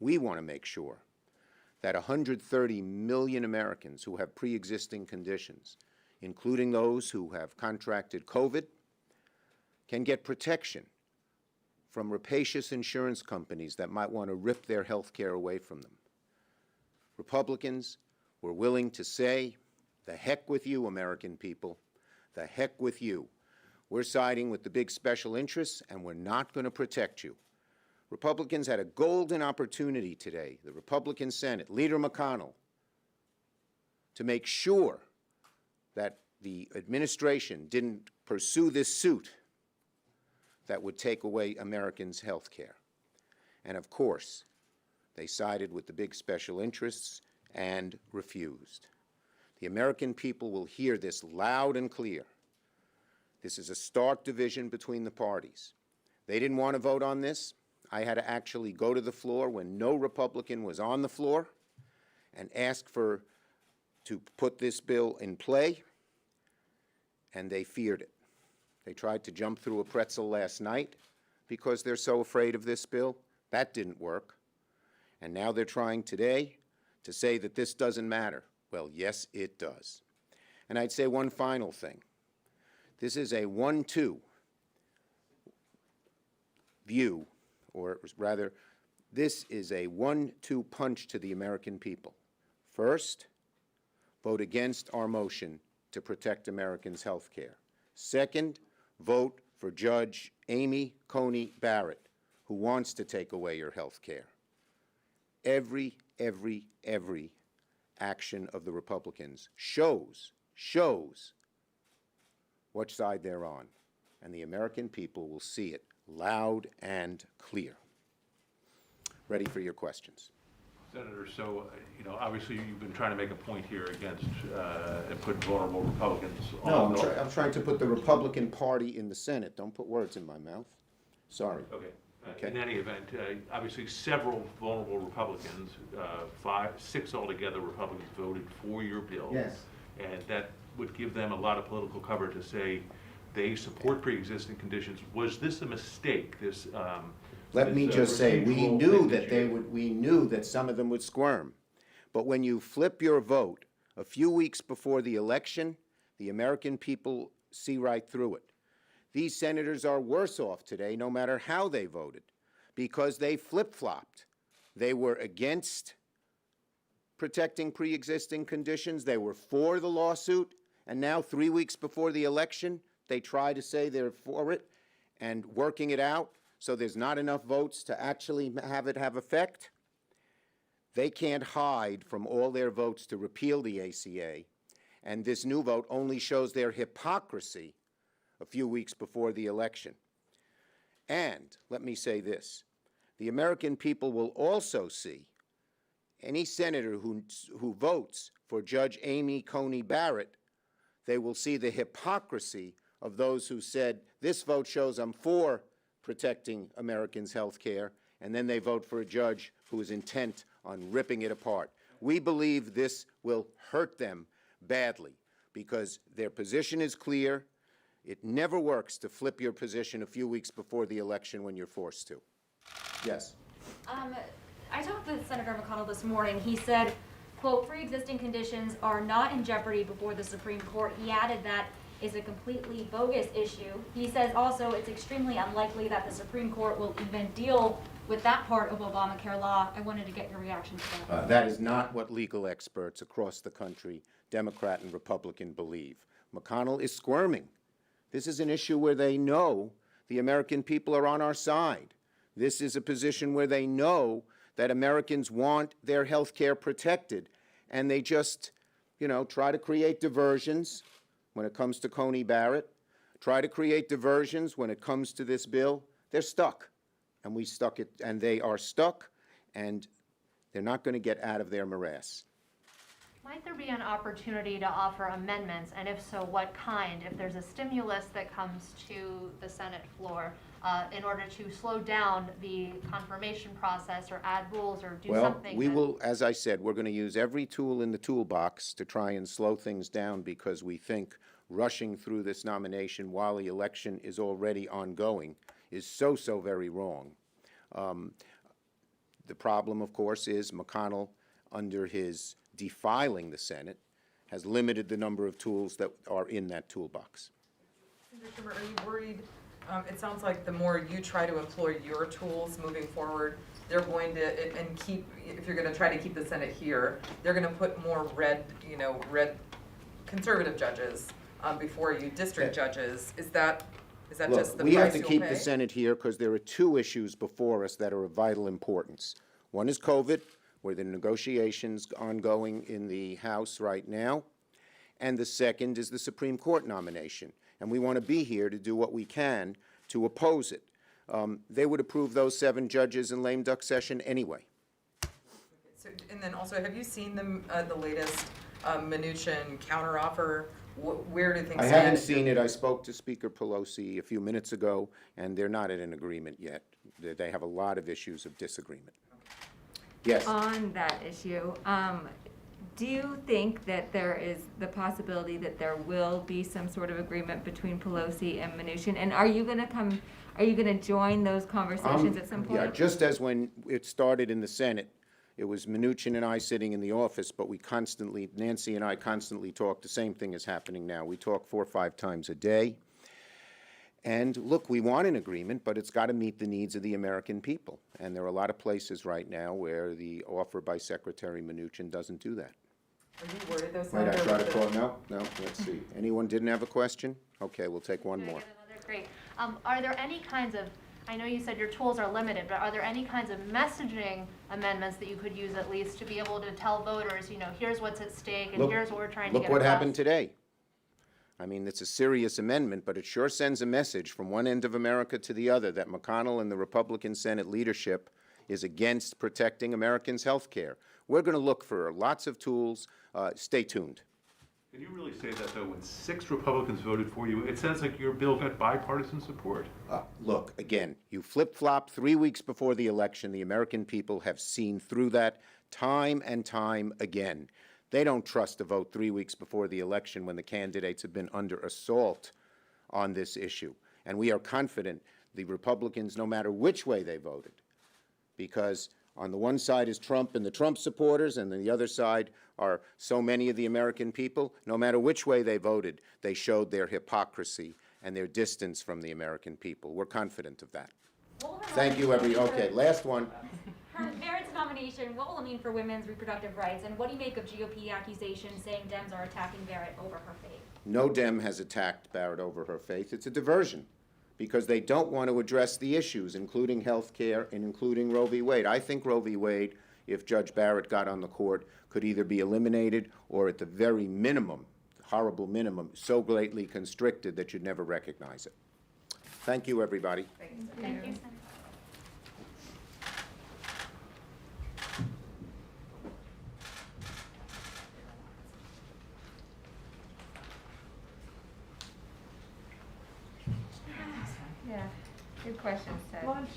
We want to make sure that 130 million Americans who have pre-existing conditions, including those who have contracted COVID, can get protection from rapacious insurance companies that might want to rip their health care away from them. Republicans were willing to say, the heck with you, American people, the heck with you. We're siding with the big special interests, and we're not going to protect you. Republicans had a golden opportunity today, the Republican Senate, Leader McConnell, to make sure that the administration didn't pursue this suit that would take away Americans' health care. And of course, they sided with the big special interests and refused. The American people will hear this loud and clear. This is a stark division between the parties. They didn't want to vote on this. I had to actually go to the floor when no Republican was on the floor and ask to put this bill in play, and they feared it. They tried to jump through a pretzel last night because they're so afraid of this bill. That didn't work. And now they're trying today to say that this doesn't matter. Well, yes, it does. And I'd say one final thing. This is a 1-2 view, or rather, this is a 1-2 punch to the American people. First, vote against our motion to protect Americans' health care. Second, vote for Judge Amy Coney Barrett, who wants to take away your health care. Every action of the Republicans shows which side they're on, and the American people will see it loud and clear. Ready for your questions. Senator, so, obviously you've been trying to make a point here against and put vulnerable Republicans on. No, I'm trying to put the Republican Party in the Senate. Don't put words in my mouth. Sorry. Okay. In any event, obviously several vulnerable Republicans, 6 altogether Republicans voted for your bill. Yes. And that would give them a lot of political cover to say they support pre-existing conditions. Was this a mistake? Let me just say, we knew that some of them would squirm. But when you flip your vote a few weeks before the election, the American people see right through it. These senators are worse off today, no matter how they voted, because they flip-flopped. They were against protecting pre-existing conditions. They were for the lawsuit. And now, 3 weeks before the election, they try to say they're for it and working it out. So there's not enough votes to actually have it have effect. They can't hide from all their votes to repeal the ACA, and this new vote only shows their hypocrisy a few weeks before the election. And let me say this, the American people will also see any senator who votes for Judge Amy Coney Barrett, they will see the hypocrisy of those who said, this vote shows I'm for protecting Americans' health care, and then they vote for a judge who is intent on ripping it apart. We believe this will hurt them badly because their position is clear. It never works to flip your position a few weeks before the election when you're forced to. Yes? I talked with Senator McConnell this morning. He said, quote, pre-existing conditions are not in jeopardy before the Supreme Court. He added that is a completely bogus issue. He says also it's extremely unlikely that the Supreme Court will even deal with that part of Obamacare law. I wanted to get your reaction to that. That is not what legal experts across the country, Democrat and Republican, believe. McConnell is squirming. This is an issue where they know the American people are on our side. This is a position where they know that Americans want their health care protected, and they just, try to create diversions when it comes to Coney Barrett, try to create diversions when it comes to this bill. They're stuck, and we stuck it, and they are stuck, and they're not going to get out of their morass. Might there be an opportunity to offer amendments, and if so, what kind, if there's a stimulus that comes to the Senate floor in order to slow down the confirmation process or add rules or do something? Well, we will, as I said, we're going to use every tool in the toolbox to try and slow things down because we think rushing through this nomination while the election is already ongoing is so very wrong. The problem, of course, is McConnell, under his defiling the Senate, has limited the number of tools that are in that toolbox. Senator Schumer, are you worried? It sounds like the more you try to employ your tools moving forward, they're going to, and keep, if you're going to try to keep the Senate here, they're going to put more red conservative judges before you, district judges. Is that Look, just the we have price to you'll keep pay? the Senate here because there are two issues before us that are of vital importance. One is COVID, where the negotiations ongoing in the House right now, and the second is the Supreme Court nomination. And we want to be here to do what we can to oppose it. They would approve those 7 judges in lame duck session anyway. So, and then also, have you seen the latest Mnuchin counteroffer? Where do things I stand? haven't seen it. I spoke to Speaker Pelosi a few minutes ago, and they're not at an agreement yet. They have a lot of issues of disagreement. Yes. On that issue, do you think that there is the possibility that there will be some sort of agreement between Pelosi and Mnuchin? And are you gonna join those conversations at some point? Yeah, just as when it started in the Senate, it was Mnuchin and I sitting in the office, but Nancy and I constantly talk. The same thing is happening now. We talk 4 or 5 times a day. And look, we want an agreement, but it's got to meet the needs of the American people. And there are a lot of places right now where the offer by Secretary Mnuchin doesn't do that. Are you worried though, Might I Senator? try to call? No, let's see. Anyone didn't have a question? Okay, we'll take one Can I more. get another? Great. Are there any kinds of, I know you said your tools are limited, but are there any kinds of messaging amendments that you could use at least to be able to tell voters, here's what's at stake and Look- here's what we're trying to Look get what across? happened today. I mean, it's a serious amendment, but it sure sends a message from one end of America to the other that McConnell and the Republican Senate leadership is against protecting Americans' health care. We're going to look for lots of tools. Stay tuned. Can you really say that, though, when 6 Republicans voted for you? It sounds like your bill got bipartisan support. Look, again, you flip-flop 3 weeks before the election. The American people have seen through that time and time again. They don't trust a vote 3 weeks before the election when the candidates have been under assault on this issue. And we are confident the Republicans, no matter which way they voted, because on the one side is Trump and the Trump supporters, and on the other side are so many of the American people, no matter which way they voted, they showed their hypocrisy and their distance from the American people. We're confident of that. Thank you, okay, last one. Her Barrett's nomination, what will it mean for women's reproductive rights? And what do you make of GOP accusations saying Dems are attacking Barrett over her faith? No Dem has attacked Barrett over her faith. It's a diversion because they don't want to address the issues, including health care and including Roe v. Wade. I think Roe v. Wade, if Judge Barrett got on the court, could either be eliminated or at the very minimum, horrible minimum, so greatly constricted that you'd never recognize it. Thank you, everybody. Thank you, Senator. Yeah, good questions, Ted. Lunch.